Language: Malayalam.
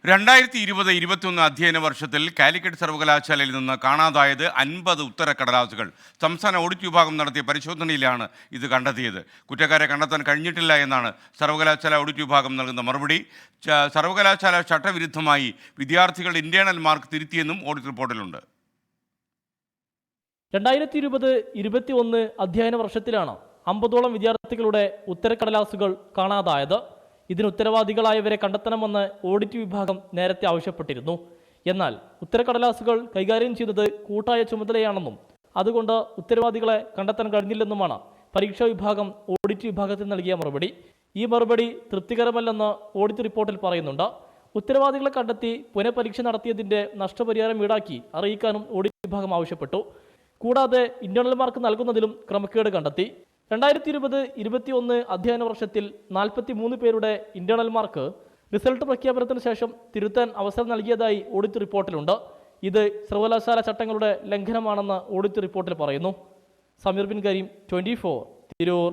2020-21 അധ്യയന വർഷത്തിൽ കാലിക്കറ്റ് സർവകലാശാലയിൽ നിന്ന് കാണാതായത് 50 ഉത്തരക്കടലാസുകൾ. സംസ്ഥാന ഓഡിറ്റ് വിഭാഗം നടത്തിയ പരിശോധനയിലാണ് ഇത് കണ്ടെത്തിയത്. കുറ്റക്കാരെ കണ്ടെത്താൻ കഴിഞ്ഞിട്ടില്ല എന്നാണ് സർവകലാശാല ഓഡിറ്റ് വിഭാഗം നൽകുന്ന മറുപടി. സർവകലാശാല ചട്ടവിരുദ്ധമായി വിദ്യാർത്ഥികളുടെ ഇന്റേണൽ മാർക്ക് തിരുത്തിയെന്നും ഓഡിറ്റ് റിപ്പോർട്ടിലുണ്ട്. 2020-21 അധ്യയന വർഷത്തിലാണ് 50ഓളം വിദ്യാർത്ഥികളുടെ ഉത്തരക്കടലാസുകൾ കാണാതായത്. ഇതിന് ഉത്തരവാദികളായവരെ കണ്ടെത്തണമെന്ന് ഓഡിറ്റ് വിഭാഗം നേരത്തെ ആവശ്യപ്പെട്ടിരുന്നു. എന്നാൽ ഉത്തരക്കടലാസുകൾ കൈകാര്യം ചെയ്തത് കൂട്ടായ ചുമതലയാണെന്നും അതുകൊണ്ട് ഉത്തരവാദികളെ കണ്ടെത്താൻ കഴിഞ്ഞില്ലെന്നുമാണ് പരീക്ഷാ വിഭാഗം ഓഡിറ്റ് വിഭാഗത്തിന് നൽകിയ മറുപടി. ഈ മറുപടി തൃപ്തികരമല്ലെന്ന് ഓഡിറ്റ് റിപ്പോർട്ടിൽ പറയുന്നുണ്ട്. ഉത്തരവാദികളെ കണ്ടെത്തി പുനഃപരീക്ഷ നടത്തിയതിൻ്റെ നഷ്ടപരിഹാരം ഈടാക്കി അറിയിക്കാനും ഓഡിറ്റ് വിഭാഗം ആവശ്യപ്പെട്ടു. കൂടാതെ ഇന്റേണൽ മാർക്ക് നൽകുന്നതിലും ക്രമക്കേട് കണ്ടെത്തി. 2020-21 അധ്യയന വർഷത്തിൽ 43 പേരുടെ ഇന്റേണൽ മാർക്ക് റിസൾട്ട് പ്രഖ്യാപനത്തിന് ശേഷം തിരുത്താൻ അവസരം നൽകിയതായി ഓഡിറ്റ് റിപ്പോർട്ടിലുണ്ട്. ഇത് സർവകലാശാല ചട്ടങ്ങളുടെ ലംഘനമാണെന്ന് ഓഡിറ്റ് റിപ്പോർട്ടിൽ പറയുന്നു. സമീർ ബിൻ കരീം, 24, തിരൂർ.